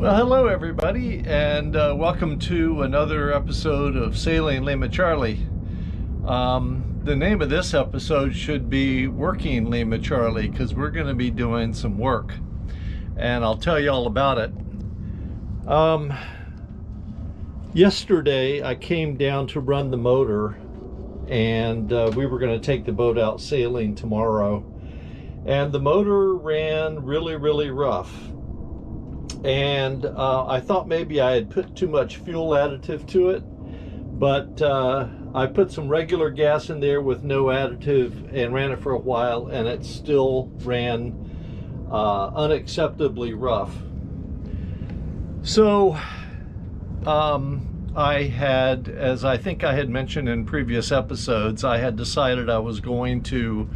Well, hello everybody, and welcome to another episode of Sailing Lima Charlie. The name of this episode should be Working Lima Charlie, because we're going to be doing some work, and I'll tell you all about it. Yesterday I came down to run the motor, and we were going to take the boat out sailing tomorrow, and the motor ran really rough. And I thought maybe I had put too much fuel additive to it, but I put some regular gas in there with no additive and ran it for a while, and it still ran unacceptably rough. So I had, as I think I had mentioned in previous episodes, I had decided I was going to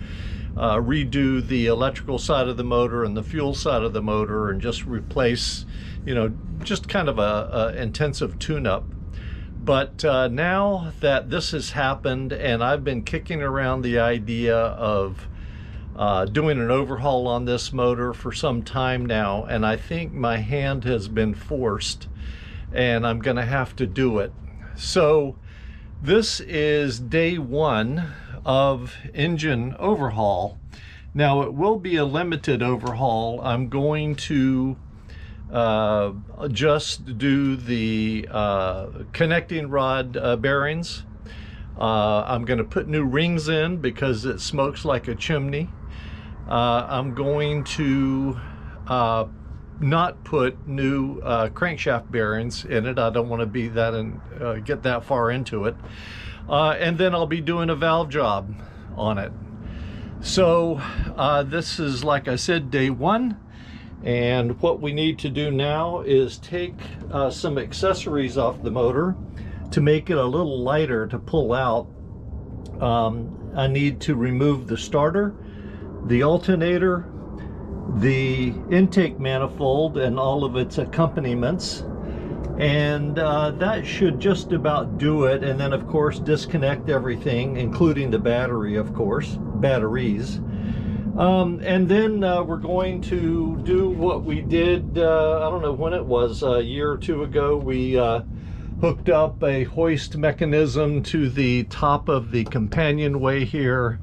redo the electrical side of the motor and the fuel side of the motor and just replace, just kind of a intensive tune-up. But now that this has happened, and I've been kicking around the idea of doing an overhaul on this motor for some time now, and I think my hand has been forced and I'm gonna have to do it. So this is day one of engine overhaul. Now it will be a limited overhaul. I'm going to just do the connecting rod bearings. I'm going to put new rings in because it smokes like a chimney. I'm going to not put new crankshaft bearings in it. I don't want to be that and get that far into it. And then I'll be doing a valve job on it. So this is, like I said, day one, and what we need to do now is take some accessories off the motor to make it a little lighter to pull out. I need to remove the starter, the alternator, the intake manifold and all of its accompaniments, and that should just about do it. And then of course disconnect everything, including the battery, of course, batteries. And then we're going to do what we did, I don't know when it was, a year or two ago. We hooked up a hoist mechanism to the top of the companionway here.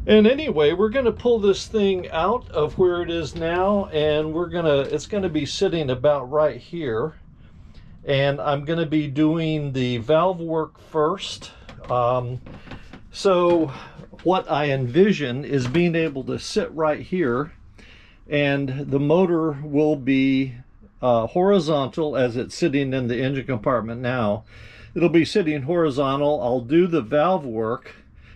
And anyway, we're going to pull this thing out of where it is now, and it's going to be sitting about right here. And I'm going to be doing the valve work first. So what I envision is being able to sit right here, and the motor will be horizontal as it's sitting in the engine compartment now. It'll be sitting horizontal. I'll do the valve work.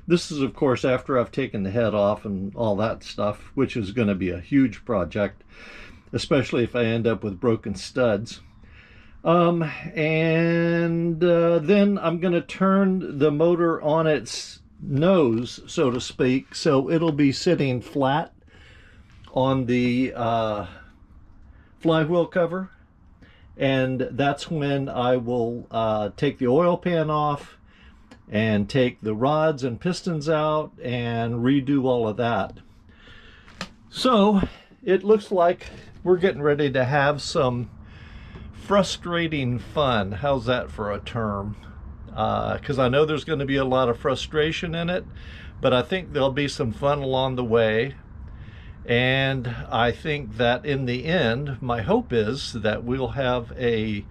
This is, of course, after I've taken the head off and all that stuff, which is going to be a huge project, especially if I end up with broken studs. And then I'm going to turn the motor on its nose, so to speak, so it'll be sitting flat on the flywheel cover. And that's when I will take the oil pan off and take the rods and pistons out and redo all of that. So it looks like we're getting ready to have some frustrating fun. How's that for a term? Because I know there's going to be a lot of frustration in it, but I think there'll be some fun along the way. And I think that in the end, my hope is that we'll have a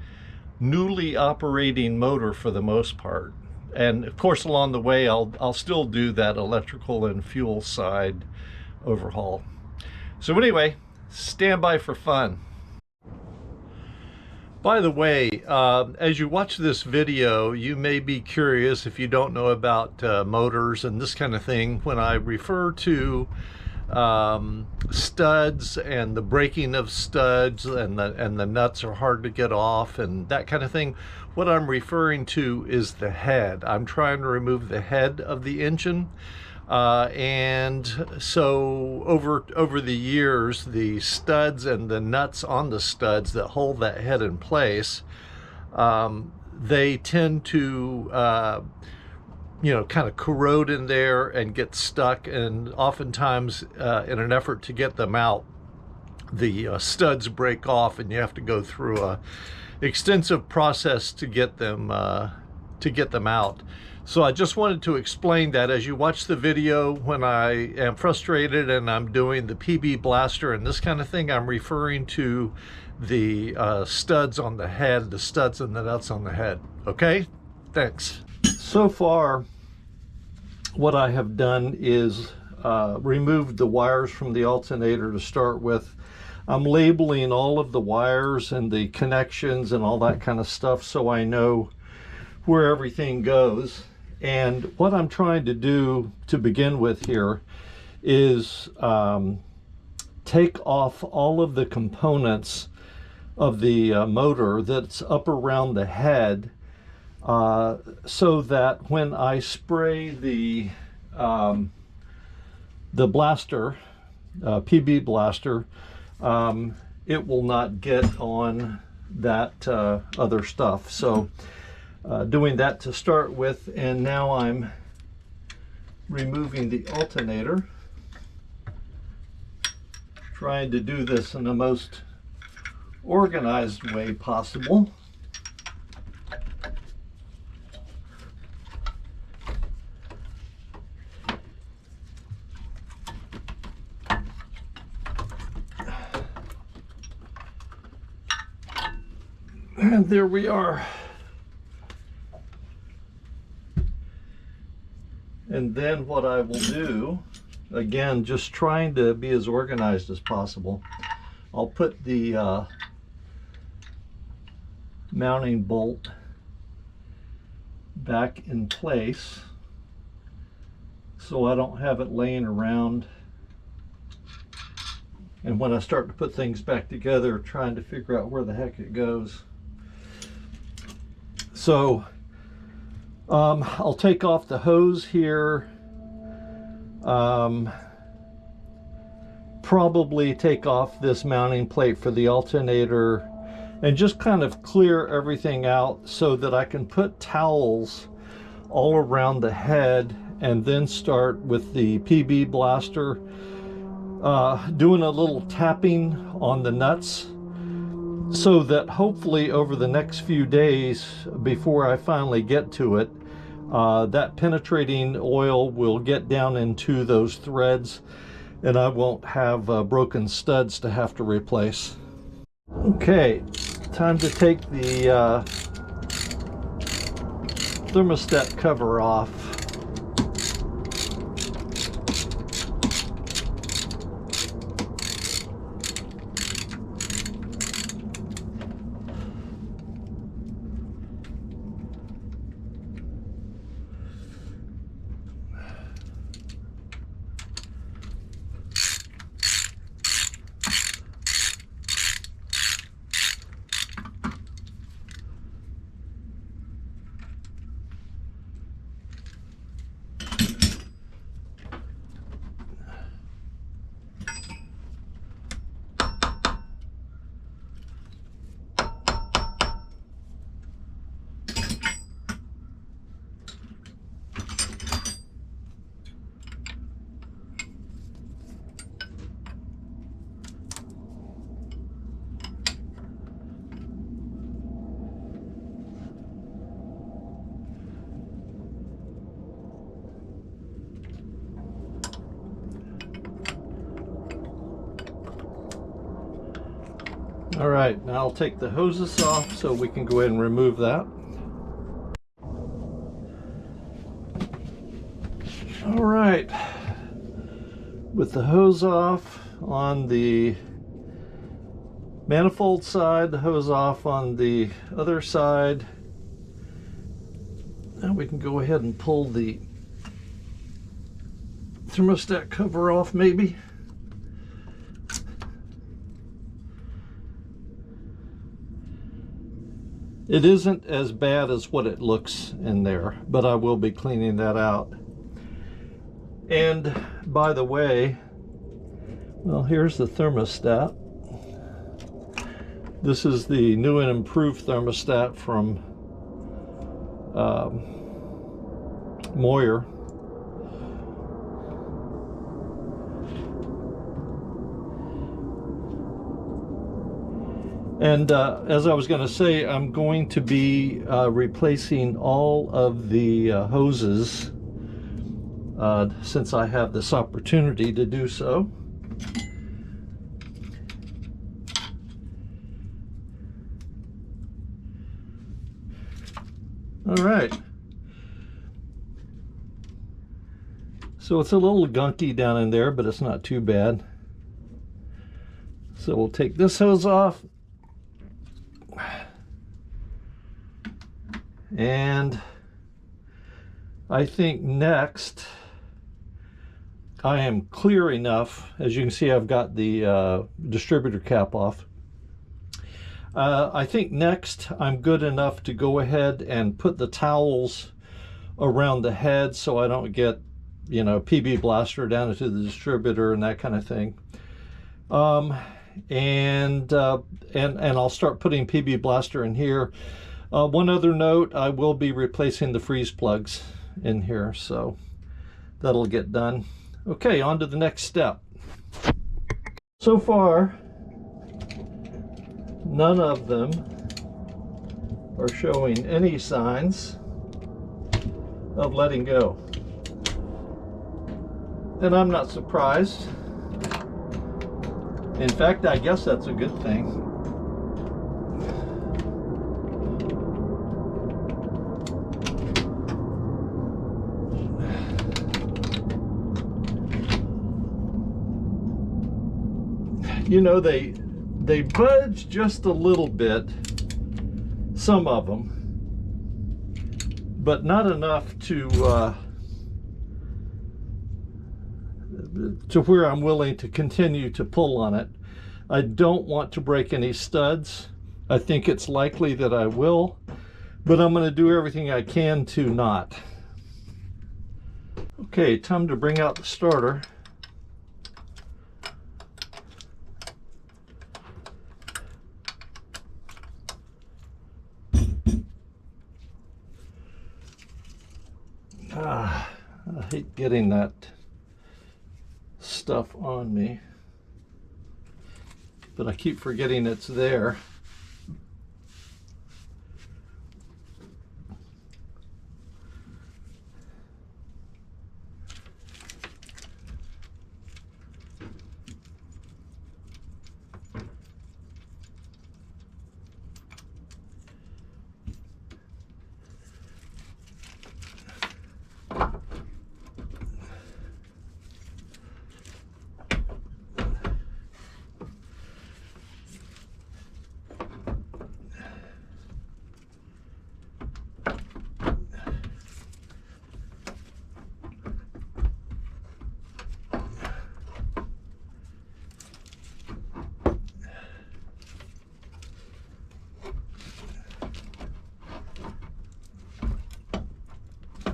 newly operating motor for the most part. And of course, along the way, I'll still do that electrical and fuel side overhaul. So anyway, stand by for fun. By the way, as you watch this video, you may be curious, if you don't know about motors and this kind of thing, when I refer to studs and the breaking of studs and the nuts are hard to get off and that kind of thing, what I'm referring to is the head. I'm trying to remove the head of the engine, and so over the years, the studs and the nuts on the studs that hold that head in place, they tend to kind of corrode in there and get stuck, and oftentimes in an effort to get them out, studs break off, and you have to go through a extensive process to get them out. So I just wanted to explain that as you watch the video, when I am frustrated and I'm doing the PB blaster and this kind of thing, I'm referring to the studs on the head, the studs and the nuts on the head. Okay, thanks. So far, what I have done is removed the wires from the alternator to start with. I'm labeling all of the wires and the connections and all that kind of stuff so I know where everything goes. And what I'm trying to do to begin with here is take off all of the components of the motor that's up around the head, so that when I spray the blaster, PB blaster, it will not get on that other stuff. So doing that to start with, and now I'm removing the alternator, trying to do this in the most organized way possible. And there we are. And then what I will do, again, just trying to be as organized as possible, I'll put the mounting bolt back in place so I don't have it laying around. And when I start to put things back together, trying to figure out where the heck it goes. So I'll take off the hose here, probably take off this mounting plate for the alternator, and just kind of clear everything out so that I can put towels all around the head, and then start with the PB blaster, doing a little tapping on the nuts, so that hopefully over the next few days before I finally get to it, that penetrating oil will get down into those threads and I won't have broken studs to have to replace. Okay, time to take the thermostat cover off. All right, now I'll take the hoses off so we can go ahead and remove that. All right, with the hose off on the manifold side, the hose off on the other side, now we can go ahead and pull the thermostat cover off maybe. It isn't as bad as what it looks in there, but I will be cleaning that out. And by the way, well, here's the thermostat. This is the new and improved thermostat from Moyer. And as I was going to say, I'm going to be replacing all of the hoses since I have this opportunity to do so. All right. So it's a little gunky down in there, but it's not too bad. So we'll take this hose off. And I think next I am clear enough. As you can see, I've got the distributor cap off. I think next I'm good enough to go ahead and put the towels around the head so I don't get, you know, PB blaster down into the distributor and that kind of thing. And I'll start putting PB blaster in here. One other note, I will be replacing the freeze plugs in here, so that'll get done. Okay, on to the next step. So far, none of them are showing any signs of letting go. And I'm not surprised. In fact, I guess that's a good thing. You know, they budge just a little bit, some of them, but not enough to where I'm willing to continue to pull on it. I don't want to break any studs. I think it's likely that I will, but I'm going to do everything I can to not. Okay, time to bring out the starter. I hate getting that stuff on me, but I keep forgetting it's there.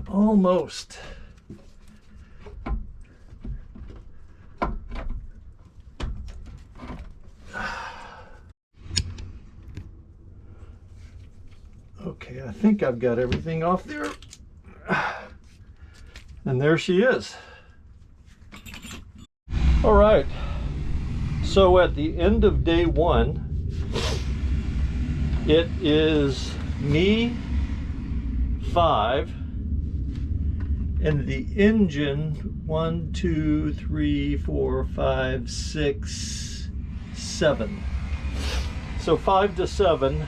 Almost. Okay, I think I've got everything off there. And there she is. All right. So at the end of day one, it is me, 5, and the engine 1, 2, 3, 4, 5, 6, 7. So 5 to 7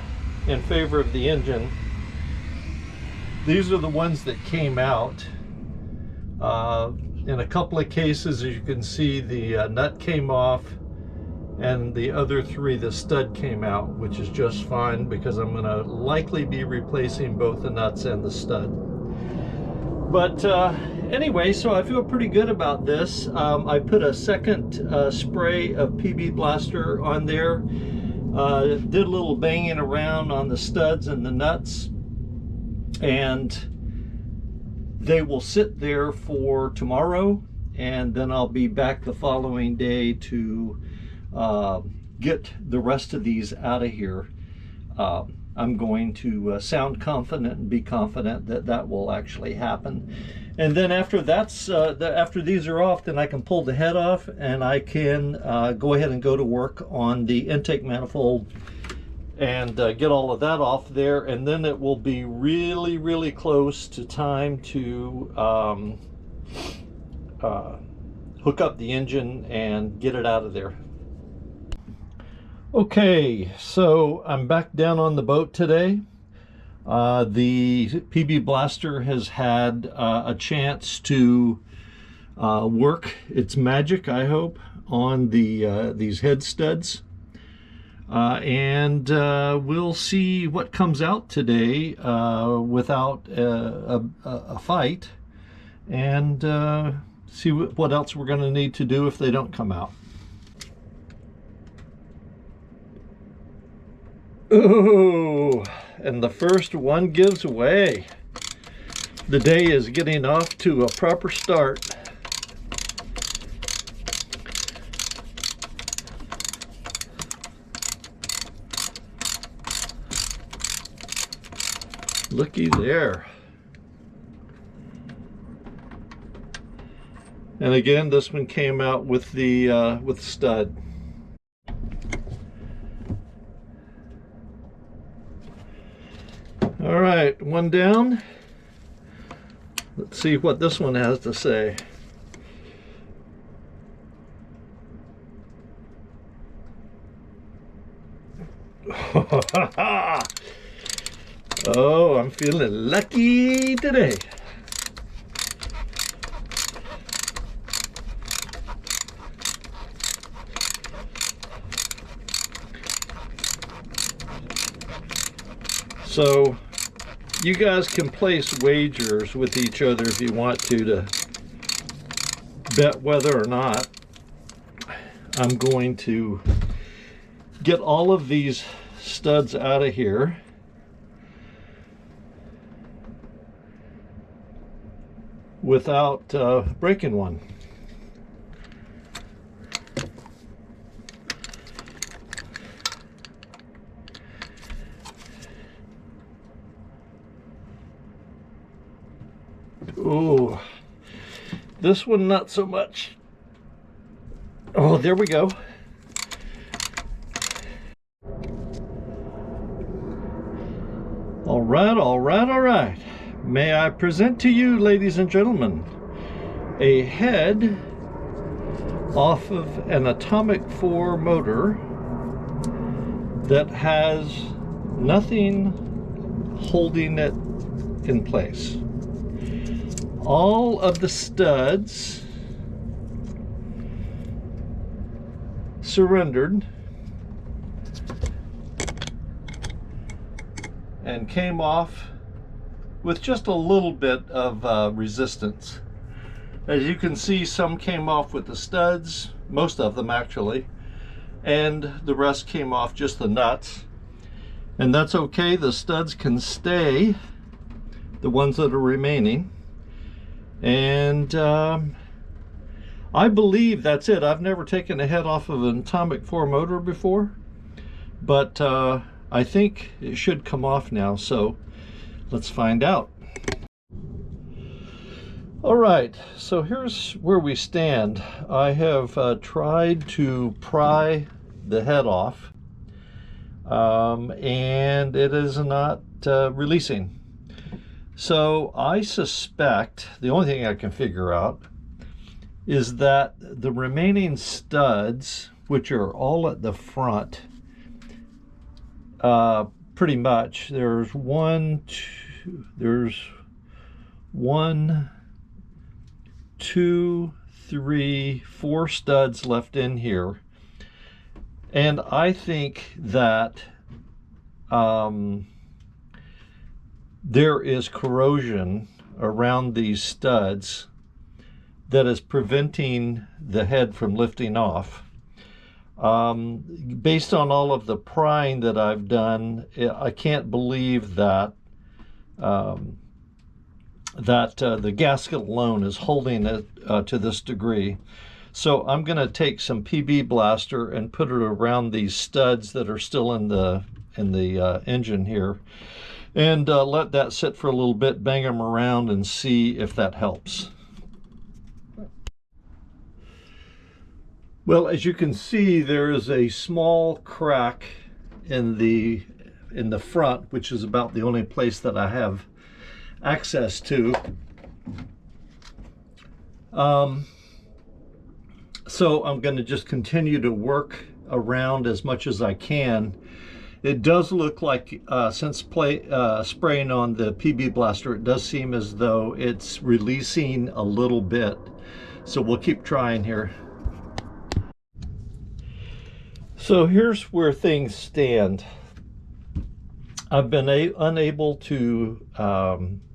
in favor of the engine. These are the ones that came out. In a couple of cases, as you can see, the nut came off, and the other 3, the stud came out, which is just fine because I'm going to likely be replacing both the nuts and the stud. But anyway, so I feel pretty good about this. I put a second spray of PB Blaster on there. Did a little banging around on the studs and the nuts. And they will sit there for tomorrow. And then I'll be back the following day to get the rest of these out of here. I'm going to sound confident and be confident that that will actually happen. And then after that's after these are off, then I can pull the head off and I can go ahead and go to work on the intake manifold and get all of that off there, and then it will be really, really close to time to hook up the engine and get it out of there. Okay, so I'm back down on the boat today. The PB Blaster has had a chance to work its magic, I hope, on these head studs. And we'll see what comes out today without a fight, and see what else we're going to need to do if they don't come out. Oh, and the first one gives away. The day is getting off to a proper start. Looky there. And again, this one came out with the stud. All right, one down. Let's see what this one has to say. Oh, I'm feeling lucky today. So you guys can place wagers with each other if you want to bet whether or not I'm going to get all of these studs out of here without breaking one. Oh, this one not so much. Oh, there we go. All right, all right, all right. May I present to you, ladies and gentlemen, a head off of an Atomic 4 motor that has nothing holding it in place. All of the studs surrendered and came off with just a little bit of resistance. As you can see, some came off with the studs, most of them actually, and the rest came off just the nuts. And that's okay, the studs can stay, the ones that are remaining. And I believe that's it. I've never taken a head off of an Atomic 4 motor before, but I think it should come off now, so let's find out. All right, so here's where we stand. I have tried to pry the head off, and it is not releasing. So I suspect, the only thing I can figure out is that the remaining studs, which are all at the front, pretty much, there's one, two, three, four studs left in here. And I think that there is corrosion around these studs that is preventing the head from lifting off. Based on all of the prying that I've done, I can't believe that the gasket alone is holding it to this degree. So I'm going to take some PB Blaster and put it around these studs that are still in the engine here, and let that sit for a little bit, bang them around, and see if that helps. Well, as you can see, there is a small crack in the front, which is about the only place that I have access to. So I'm going to just continue to work around as much as I can. It does look like, since spraying on the PB blaster, it does seem as though it's releasing a little bit. So we'll keep trying here. So here's where things stand. I've been unable to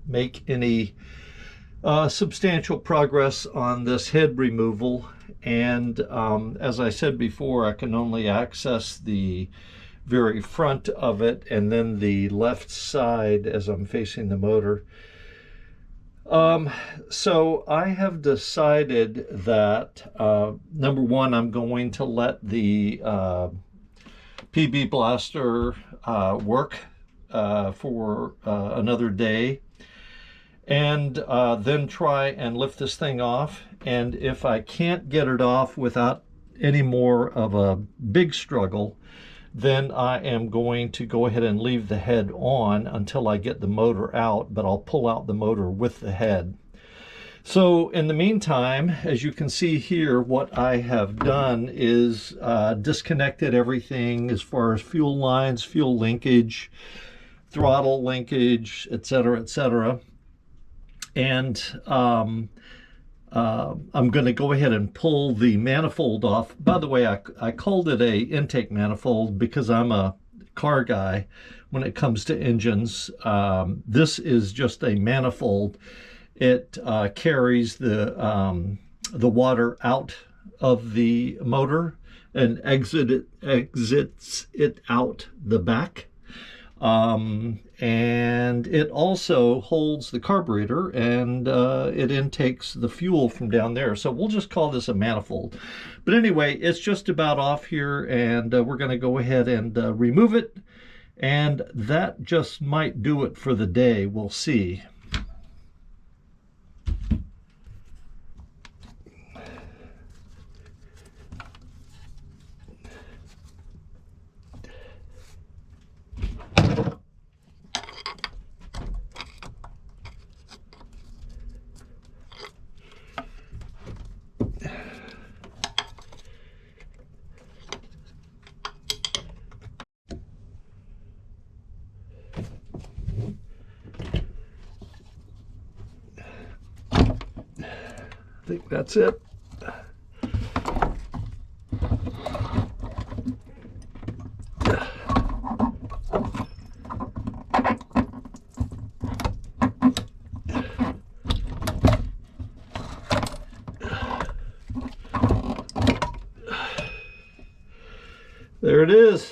make any substantial progress on this head removal. And as I said before, I can only access the very front of it and then the left side as I'm facing the motor. So I have decided that number one, I'm going to let the PB blaster work for another day, and then try and lift this thing off. And if I can't get it off without any more of a big struggle, then I am going to go ahead and leave the head on until I get the motor out, but I'll pull out the motor with the head. So in the meantime, as you can see here, what I have done is disconnected everything as far as fuel lines, fuel linkage, throttle linkage, etc., etc. And I'm going to go ahead and pull the manifold off. By the way, I called it a intake manifold because I'm a car guy when it comes to engines. This is just a manifold. It carries the water out of the motor and exits it out the back. And it also holds the carburetor, and it intakes the fuel from down there. So we'll just call this a manifold. But anyway, it's just about off here, and we're going to go ahead and remove it. And that just might do it for the day. We'll see. I think that's it. There it is.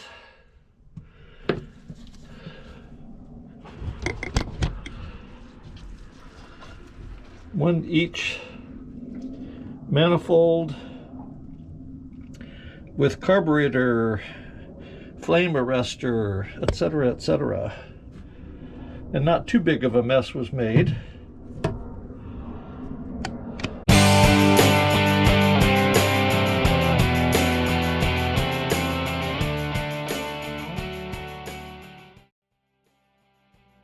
One each manifold with carburetor, flame arrestor, etc., etc. And not too big of a mess was made.